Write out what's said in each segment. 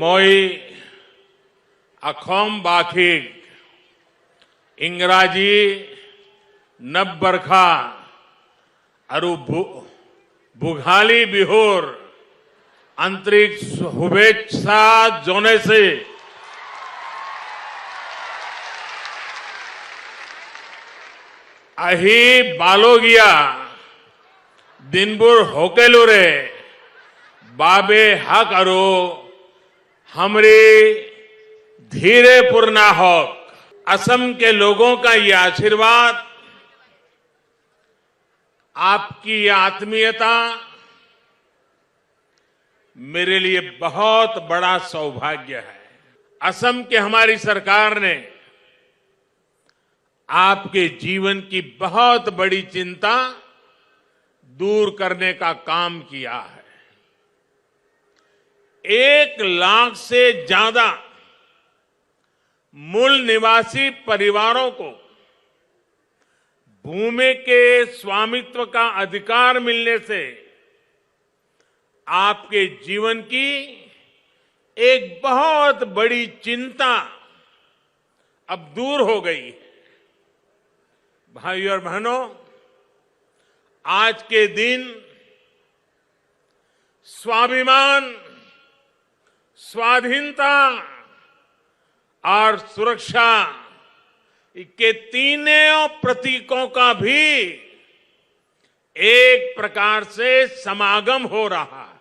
মই অসম বাসীক ইংৰাজী নৱবৰ্ষ আৰু ভোগালী বিহুৰ আন্তৰিক শুভেচ্ছা জনাইছে। আহি বালগীয়া দিনবোৰ সকলোৰে বাবে হক আৰু हमरे धीरे पूर्ण हक। असम के लोगों का ये आशीर्वाद, आपकी आत्मीयता मेरे लिए बहुत बड़ा सौभाग्य है। असम के हमारी सरकार ने आपके जीवन की बहुत बड़ी चिंता दूर करने का काम किया है। 1 लाख से ज्यादा मूल निवासी परिवारों को भूमि के स्वामित्व का अधिकार मिलने से आपके जीवन की एक बहुत बड़ी चिंता अब दूर हो गई है। भाइयों और बहनों, आज के दिन स्वाभिमान, स्वाधीनता और सुरक्षा के तीनों प्रतीकों का भी एक प्रकार से समागम हो रहा है।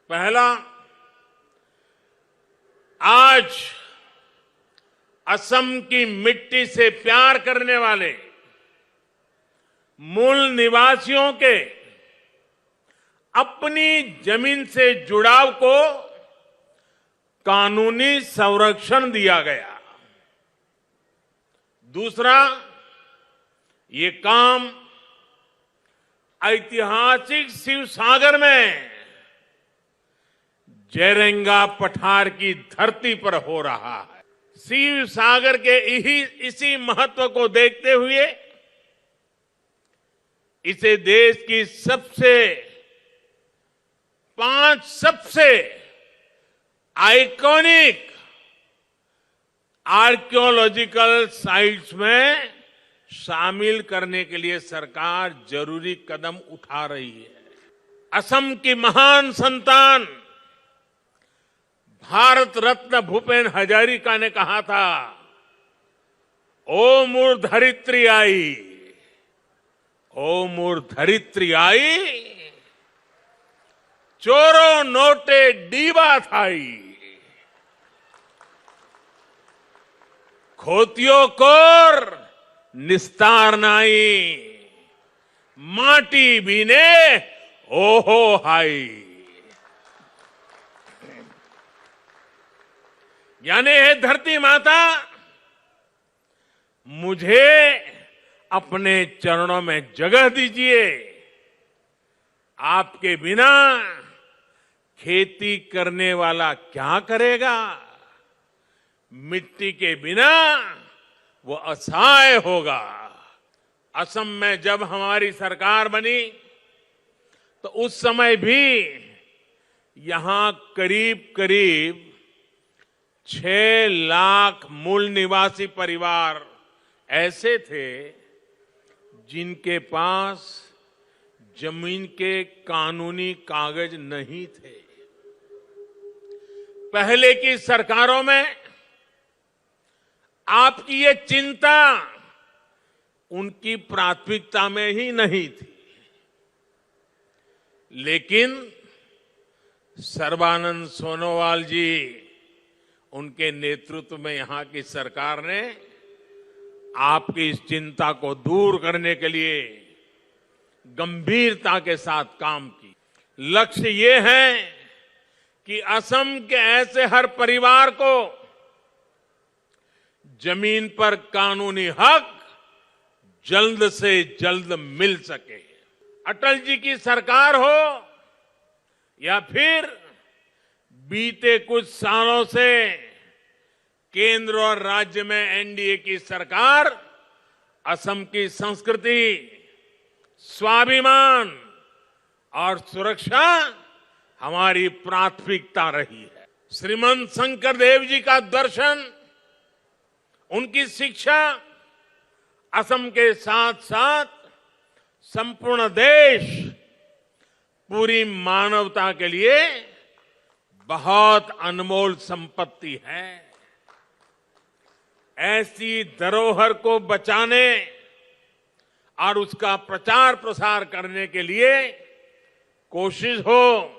पहला, आज असम की मिट्टी से प्यार करने वाले मूल निवासियों के अपनी जमीन से जुड़ाव को कानूनी संरक्षण दिया गया। दूसरा, ये काम ऐतिहासिक शिवसागर में जयरंगा पठार की धरती पर हो रहा है। शिवसागर के इसी महत्व को देखते हुए इसे देश की 5 सबसे आइकॉनिक आर्कियोलॉजिकल साइट्स में शामिल करने के लिए सरकार जरूरी कदम उठा रही है। असम की महान संतान भारत रत्न भूपेन हजारिका ने कहा था, ओ मोर धरित्री आई, ओ मोर धरित्री आई, चोरो नोटे डीबा थाई, खोतियो कोर निस्तार नाई, माटी बीने ओहो हाई। यानी हे धरती माता, मुझे अपने चरणों में जगह दीजिए। आपके बिना खेती करने वाला क्या करेगा? मिट्टी के बिना वो असहाय होगा। असम में जब हमारी सरकार बनी तो उस समय भी यहां करीब करीब 6 लाख मूल निवासी परिवार ऐसे थे जिनके पास जमीन के कानूनी कागज नहीं थे। पहले की सरकारों में आपकी ये चिंता उनकी प्राथमिकता में ही नहीं थी, लेकिन सर्बानंद सोनोवाल जी, उनके नेतृत्व में यहां की सरकार ने आपकी इस चिंता को दूर करने के लिए गंभीरता के साथ काम की। लक्ष्य ये है कि असम के ऐसे हर परिवार को जमीन पर कानूनी हक जल्द से जल्द मिल सके। अटल जी की सरकार हो या फिर बीते कुछ सालों से केंद्र और राज्य में एनडीए की सरकार असम की संस्कृति, स्वाभिमान और सुरक्षा हमारी प्राथमिकता रही है। श्रीमंत शंकरदेव जी का दर्शन, उनकी शिक्षा असम के साथ साथ संपूर्ण देश, पूरी मानवता के लिए बहुत अनमोल संपत्ति है। ऐसी धरोहर को बचाने और उसका प्रचार प्रसार करने के लिए कोशिश हो,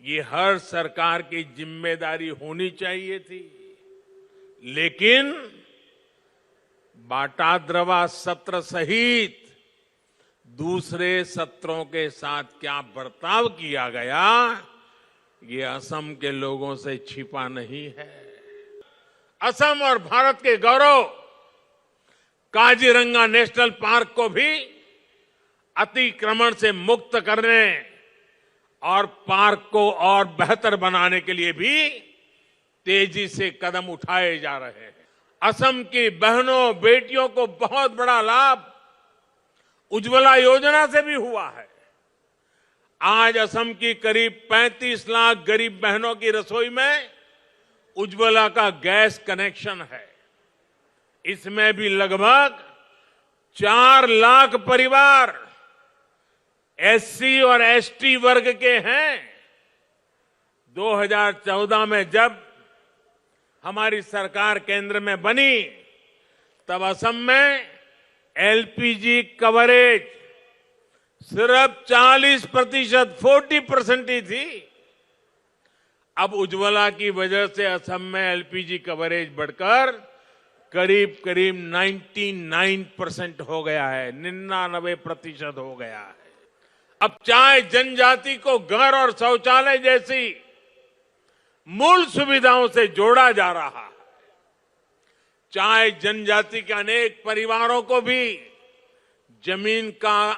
ये हर सरकार की जिम्मेदारी होनी चाहिए थी। लेकिन बाटाद्रवा सत्र सहित दूसरे सत्रों के साथ क्या बर्ताव किया गया, ये असम के लोगों से छिपा नहीं है। असम और भारत के गौरव काजीरंगा नेशनल पार्क को भी अतिक्रमण से मुक्त करने और पार्क को और बेहतर बनाने के लिए भी तेजी से कदम उठाए जा रहे हैं। असम की बहनों बेटियों को बहुत बड़ा लाभ उज्ज्वला योजना से भी हुआ है। आज असम की करीब 35 लाख गरीब बहनों की रसोई में उज्ज्वला का गैस कनेक्शन है। इसमें भी लगभग 4 लाख परिवार एससी और एसटी वर्ग के हैं। 2014 में जब हमारी सरकार केंद्र में बनी, तब असम में एलपीजी कवरेज सिर्फ 40% ही थी। अब उज्ज्वला की वजह से असम में एलपीजी कवरेज बढ़कर करीब 99% हो गया है, 99% हो गया है। अब चाहे जनजाति को घर और शौचालय जैसी मूल सुविधाओं से जोड़ा जा रहा है, चाहे जनजाति के अनेक परिवारों को भी जमीन का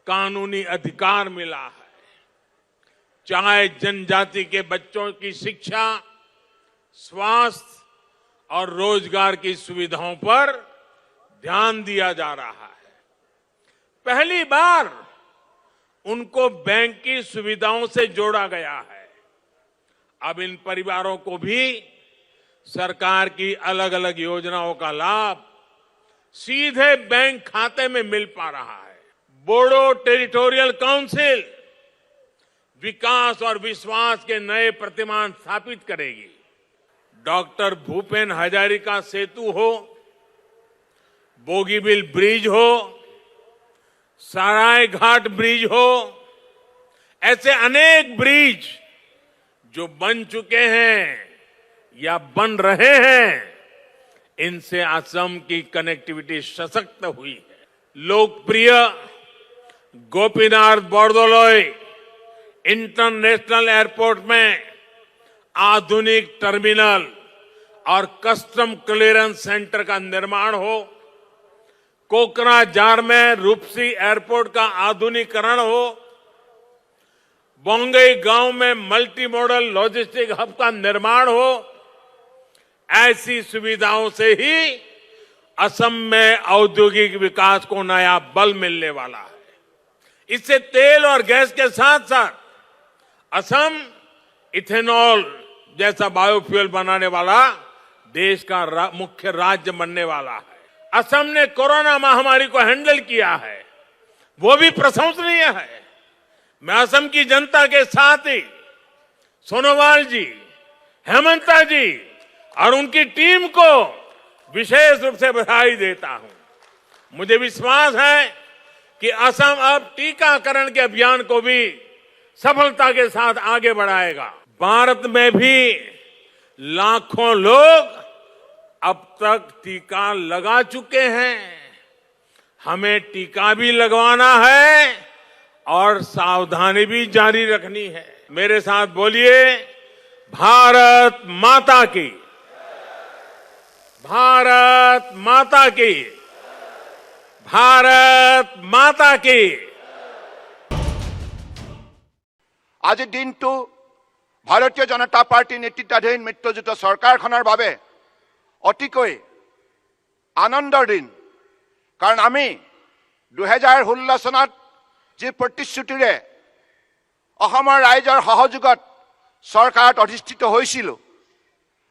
कानूनी अधिकार मिला है, चाहे जनजाति के बच्चों की शिक्षा, स्वास्थ्य और रोजगार की सुविधाओं पर ध्यान दिया जा रहा है। पहली बार उनको बैंक की सुविधाओं से जोड़ा गया है। अब इन परिवारों को भी सरकार की अलग अलग योजनाओं का लाभ सीधे बैंक खाते में मिल पा रहा है। बोडो टेरिटोरियल काउंसिल विकास और विश्वास के नए प्रतिमान स्थापित करेगी। डॉक्टर भूपेन हजारिका सेतु हो, बोगीबिल ब्रिज हो, सरायघाट ब्रिज हो, ऐसे अनेक ब्रिज जो बन चुके हैं या बन रहे हैं, इनसे असम की कनेक्टिविटी सशक्त हुई है। लोकप्रिय गोपीनाथ बोरदोलोई इंटरनेशनल एयरपोर्ट में आधुनिक टर्मिनल और कस्टम क्लियरेंस सेंटर का निर्माण हो, कोकराझार में रूपसी एयरपोर्ट का आधुनिकीकरण हो, बोंगई गांव में मल्टी मॉडल लॉजिस्टिक हब का निर्माण हो, ऐसी सुविधाओं से ही असम में औद्योगिक विकास को नया बल मिलने वाला है। इससे तेल और गैस के साथ साथ असम इथेनॉल जैसा बायोफ्यूल बनाने वाला देश का मुख्य राज्य बनने वाला है। असम ने कोरोना महामारी को हैंडल किया है, वो भी प्रशंसनीय है। मैं असम की जनता के साथ ही सोनोवाल जी, हेमंता जी और उनकी टीम को विशेष रूप से बधाई देता हूं। मुझे विश्वास है कि असम अब टीकाकरण के अभियान को भी सफलता के साथ आगे बढ़ाएगा। भारत में भी लाखों लोग अब तक टीका लगा चुके हैं। हमें टीका भी लगवाना है और सावधानी भी जारी रखनी है। मेरे साथ बोलिए, भारत माता की, भारत माता की, भारत माता की। আজিৰ দিনটো ভাৰতীয় জনতা পাৰ্টি নেতৃত্বাধীন মিত্ৰজোঁট চৰকাৰখনৰ বাবে অতিকৈ আনন্দৰ দিন। কাৰণ আমি 2016 চনত যি প্ৰতিশ্ৰুতিৰে অসমৰ ৰাইজৰ সহযোগত চৰকাৰত অধিষ্ঠিত হৈছিলোঁ।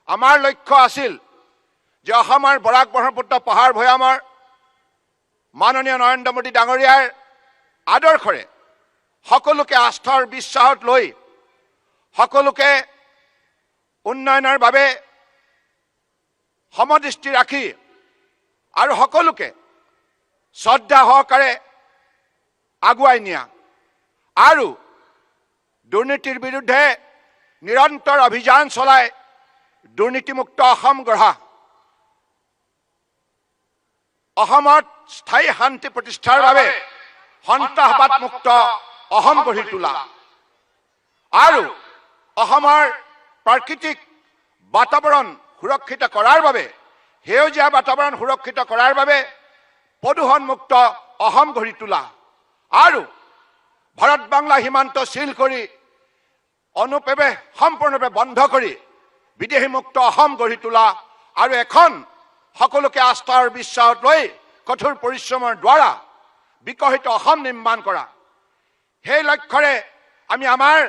আমাৰ লক্ষ্য আছিল যে অসমৰ বৰাক ব্ৰহ্মপুত্ৰ পাহাৰ ভৈয়ামৰ মাননীয় নৰেন্দ্ৰ মোদী ডাঙৰীয়াৰ আদৰ্শৰে সকলোকে আস্থাৰ বিশ্বাসত লৈ সকলোকে উন্নয়নৰ বাবে সমদৃষ্টি ৰাখি আৰু সকলোকে শ্ৰদ্ধা সহকাৰে আগুৱাই নিয়া আৰু দুৰ্নীতিৰ বিৰুদ্ধে নিৰন্তৰ অভিযান চলাই দুৰ্নীতিমুক্ত অসম গঢ়া, অসমত স্থায়ী শান্তি প্ৰতিষ্ঠাৰ বাবে সন্ত্ৰাসবাদ মুক্ত অসম গঢ়ি তোলা আৰু অসমৰ প্ৰাকৃতিক বাতাবৰণ সুৰক্ষিত কৰাৰ বাবে, সেউজীয়া বাতাবৰণ সুৰক্ষিত কৰাৰ বাবে প্ৰদূষণমুক্ত অসম গঢ়ি তোলা আৰু ভাৰত বাংলা সীমান্ত চিল কৰি অনুপ্ৰৱেশ সম্পূৰ্ণৰূপে বন্ধ কৰি বিদেশীমুক্ত অসম গঢ়ি তোলা আৰু এখন সকলোকে আস্থাৰ বিশ্বাসত লৈ কঠোৰ পৰিশ্ৰমৰ দ্বাৰা বিকশিত অসম নিৰ্মাণ কৰা, সেই লক্ষ্যৰে আমি আমাৰ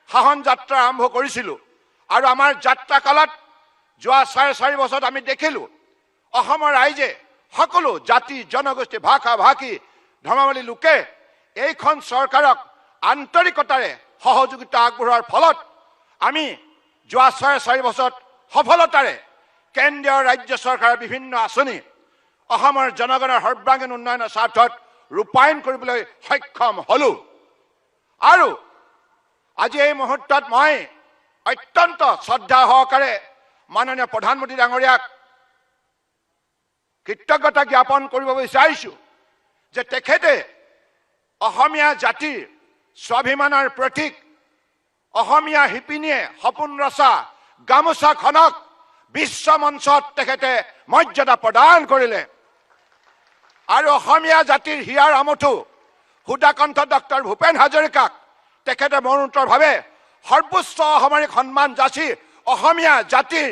শাসন যাত্ৰা আৰম্ভ কৰিছিলোঁ। আৰু আমাৰ যাত্ৰা কালত যোৱা 4.5 বছৰত আমি দেখিলোঁ অসমৰ ৰাইজে সকলো জাতি জনগোষ্ঠী ভাষা ভাষী ধৰ্মাৱলী লোকে এইখন চৰকাৰক আন্তৰিকতাৰে সহযোগিতা আগবঢ়োৱাৰ ফলত আমি যোৱা 4.5 বছৰত সফলতাৰে কেন্দ্ৰীয় ৰাজ্য চৰকাৰৰ বিভিন্ন আঁচনি অসমৰ জনগণৰ সৰ্বাংগীন উন্নয়নৰ স্বাৰ্থত ৰূপায়ণ কৰিবলৈ সক্ষম হলোঁ। আৰু আজি এই মুহূৰ্তত মই অত্যন্ত শ্ৰদ্ধা সহকাৰে মাননীয় প্ৰধানমন্ত্ৰী ডাঙৰীয়াক কৃতজ্ঞতা জ্ঞাপন কৰিব বিচাৰিছোঁ যে তেখেতে অসমীয়া জাতিৰ স্বাভিমানৰ প্ৰতীক অসমীয়া শিপিনীয়ে সপোন ৰচা গামোচাখনক বিশ্ব মঞ্চত তেখেতে মৰ্যাদা প্ৰদান কৰিলে আৰু অসমীয়া জাতিৰ হিয়াৰ আমঠু সুধাকণ্ঠ ডক্টৰ ভূপেন হাজৰিকাক তেখেতে মৰণোত্তৰভাৱে সৰ্বোচ্চ অসামৰিক সন্মান যাচি অসমীয়া জাতিৰ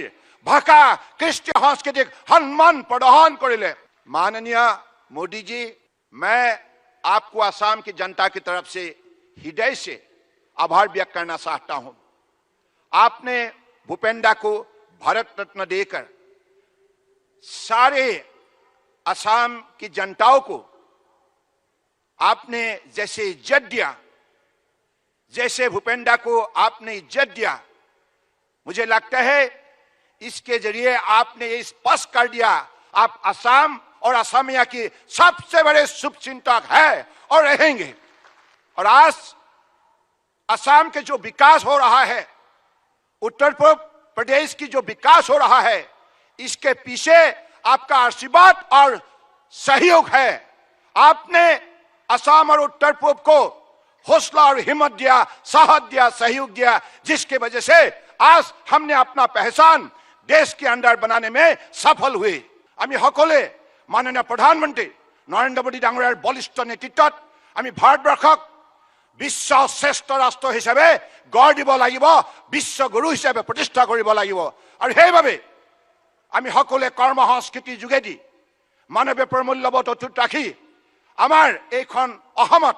ভাষা কৃষ্টি সংস্কৃতিক সন্মান প্ৰদান কৰিলে। माननीय मोदी जी, मैं आपको असम की जनता की तरफ से हृदय से आभार व्यक्त करना चाहता हूं। आपने भूपेंद्र को भारत रत्न देकर सारे असम की जनताओं को आपने जैसे इज्जत दिया, जैसे भूपेंद्र को आपने इज्जत दिया, मुझे लगता है इसके जरिए आपने ये स्पष्ट कर दिया आप असम और असमिया की सबसे बड़े शुभचिंतक है और रहेंगे। और आज असम के जो विकास हो रहा है, उत्तर प्रदेश की जो विकास हो रहा है, इसके पीछे आपका आशीर्वाद और सहयोग है। आपने असम और उत्तर पूर्व को हौसला और हिम्मत दिया, साहस दिया, सहयोग दिया, जिसकी वजह से आज हमने अपना पहचान देश के अंदर बनाने में सफल हुए। আমি সকলে মাননীয় প্ৰধানমন্ত্ৰী নৰেন্দ্ৰ মোদী ডাঙৰীয়াৰ বলিষ্ঠ নেতৃত্বত আমি ভাৰতবৰ্ষক বিশ্ব শ্ৰেষ্ঠ ৰাষ্ট্ৰ হিচাপে গঢ় দিব লাগিব, বিশ্বগুৰু হিচাপে প্ৰতিষ্ঠা কৰিব লাগিব। আৰু সেইবাবে আমি সকলোৱে কৰ্ম সংস্কৃতিৰ যোগেদি মানৱীয় প্ৰমূল্যবোধ অটুট ৰাখি আমাৰ এইখন অসমত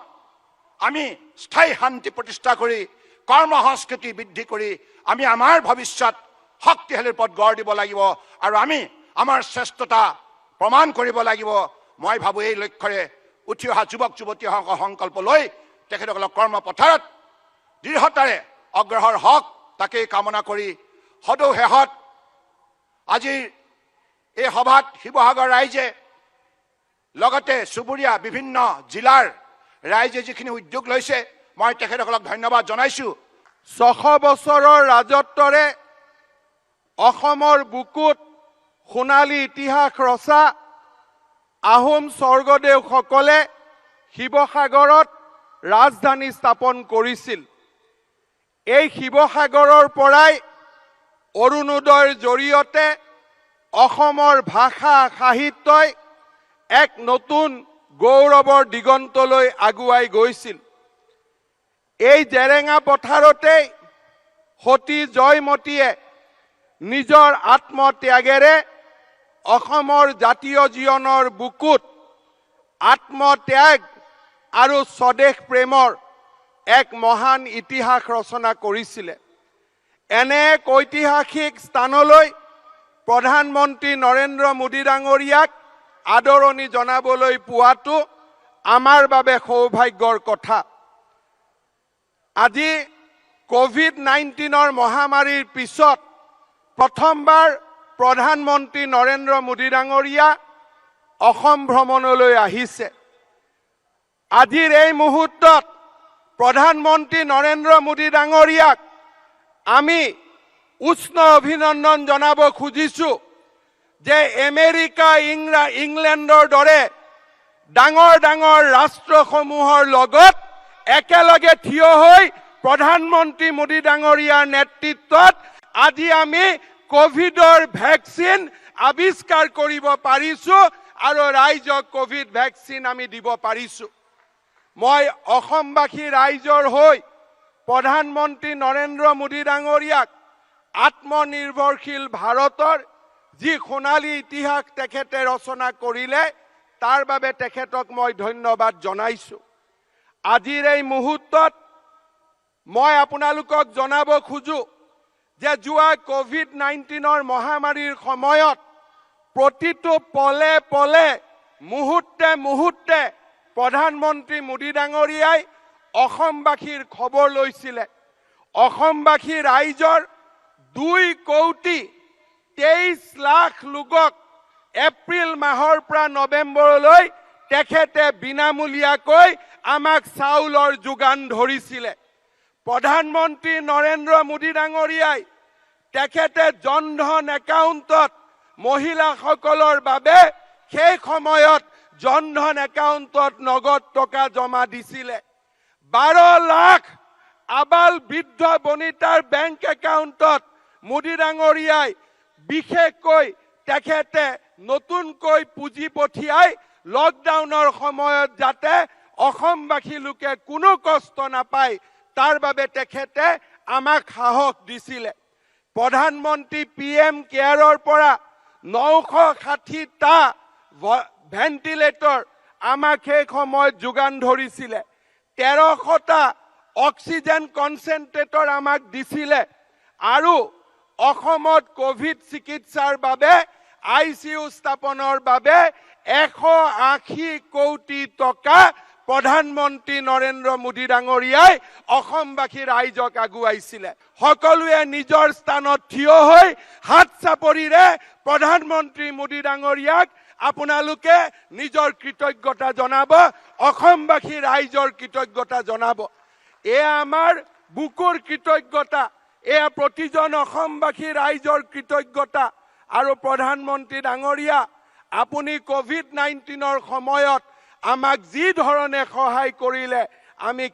আমি স্থায়ী শান্তি প্ৰতিষ্ঠা কৰি কৰ্ম সংস্কৃতি বৃদ্ধি কৰি আমি আমাৰ ভৱিষ্যত শক্তিশালী পথ গঢ় দিব লাগিব আৰু আমি আমাৰ শ্ৰেষ্ঠতা প্ৰমাণ কৰিব লাগিব। মই ভাবো এই লক্ষ্যৰে উঠি অহা যুৱক যুৱতীসকলৰ সংকল্প লৈ তেখেতসকলক কৰ্মপথাৰত দৃঢ়তাৰে অগ্ৰসৰ হওক, তাকেই কামনা কৰি সদৌ শেষত আজিৰ এই সভাত শিৱসাগৰ ৰাইজে লগতে চুবুৰীয়া বিভিন্ন জিলাৰ ৰাইজে যিখিনি উদ্যোগ লৈছে, মই তেখেতসকলক ধন্যবাদ জনাইছোঁ। 600 বছৰৰ ৰাজত্বৰে অসমৰ বুকুত সোণালী ইতিহাস ৰচা আহোম স্বৰ্গদেউসকলে শিৱসাগৰত ৰাজধানী স্থাপন কৰিছিল। এই শিৱসাগৰৰ পৰাই অৰুণোদয়ৰ জৰিয়তে অসমৰ ভাষা সাহিত্যই এক নতুন গৌৰৱৰ দিগন্তলৈ আগুৱাই গৈছিল। এই জেৰেঙা পথাৰতেই সতী জয়মতীয়ে নিজৰ আত্মত্যাগেৰে অসমৰ জাতীয় জীৱনৰ বুকুত আত্মত্যাগ আৰু স্বদেশ প্ৰেমৰ এক মহান ইতিহাস ৰচনা কৰিছিলে। এনে এক ঐতিহাসিক স্থানলৈ প্ৰধানমন্ত্ৰী নৰেন্দ্ৰ মোদী ডাঙৰীয়াক আদৰণি জনাবলৈ পোৱাটো আমাৰ বাবে সৌভাগ্যৰ কথা। আজি কোভিড-19 মহামাৰীৰ পিছত প্ৰথমবাৰ প্ৰধানমন্ত্ৰী নৰেন্দ্ৰ মোদী ডাঙৰীয়া অসম ভ্ৰমণলৈ আহিছে। আজিৰ এই মুহূৰ্তত প্ৰধানমন্ত্ৰী নৰেন্দ্ৰ মোদী ডাঙৰীয়াক আমি উষ্ণ অভিনন্দন জনাব খুজিছো যে আমেৰিকা ইংলেণ্ডৰ দৰে ডাঙৰ ডাঙৰ ৰাষ্ট্ৰসমূহৰ লগত একেলগে থিয় হৈ প্ৰধানমন্ত্ৰী মোদী ডাঙৰীয়াৰ নেতৃত্বত আজি আমি কোভিডৰ ভেকচিন আৱিষ্কাৰ কৰিব পাৰিছো আৰু ৰাইজক কোভিড ভেকচিন আমি দিব পাৰিছো। মই অসমবাসী ৰাইজৰ হৈ প্ৰধানমন্ত্ৰী নৰেন্দ্ৰ মোদী ডাঙৰীয়াক আত্মনিৰ্ভৰশীল ভাৰতৰ যি সোণালী ইতিহাস তেখেতে ৰচনা কৰিলে তাৰ বাবে তেখেতক মই ধন্যবাদ জনাইছো। আজিৰ এই মুহূৰ্তত মই আপোনালোকক জনাব খোজো যে যোৱা কোভিড-19 মহামাৰীৰ সময়ত প্ৰতিটো পলে পলে মুহূৰ্তে মুহূৰ্তে প্ৰধানমন্ত্ৰী মোদী ডাঙৰীয়াই অসমবাসীৰ খবৰ লৈছিলে। অসমবাসী ৰাইজৰ 2,23,00,000 লোকক এপ্ৰিল মাহৰ পৰা নৱেম্বৰলৈ তেখেতে বিনামূলীয়াকৈ আমাক চাউলৰ যোগান ধৰিছিলে। প্ৰধানমন্ত্ৰী নৰেন্দ্ৰ মোদী ডাঙৰীয়াই তেখেতে জনধন একাউণ্টত মহিলাসকলৰ বাবে সেই সময়ত জনধন একাউণ্টত নগদ টকা জমা দিছিলে। 12 লাখ আবাল বৃদ্ধ বনিতাৰ বেংক একাউণ্টত মোদী ডাঙৰীয়াই বিশেষকৈ তেখেতে নতুনকৈ পুঁজি পঠিয়াই লকডাউনৰ সময়ত যাতে অসমবাসী লোকে কোনো কষ্ট নাপায় তাৰ বাবে তেখেতে আমাক সাহস দিছিলে। প্ৰধানমন্ত্ৰী PM কেয়াৰৰ পৰা 960টা ভেন্টিলেটৰ আমাক সেই সময়ত যোগান ধৰিছিলে। 1300টা অক্সিজেন কনচেন্ট্ৰেটৰ আমাক দিছিলে আৰু অসমত কোভিড চিকিৎসাৰ বাবে ICU স্থাপনৰ বাবে 180 কোটি টকা প্ৰধানমন্ত্ৰী নৰেন্দ্ৰ মোদী ডাঙৰীয়াই অসমবাসী ৰাইজক আগুৱাইছিলে। সকলোৱে নিজৰ স্থানত থিয় হৈ হাত চাপৰিৰে প্ৰধানমন্ত্ৰী মোদী ডাঙৰীয়াক আপোনালোকে নিজৰ কৃতজ্ঞতা জনাব, অসমবাসী ৰাইজৰ কৃতজ্ঞতা জনাব। এয়া আমাৰ বুকুৰ কৃতজ্ঞতা, এয়া প্ৰতিজন অসমবাসী ৰাইজৰ কৃতজ্ঞতা। আৰু প্ৰধানমন্ত্ৰী ডাঙৰীয়া, আপুনি কোভিড-19 সময়ত আমাক যি ধৰণে সহায় কৰিলে আমি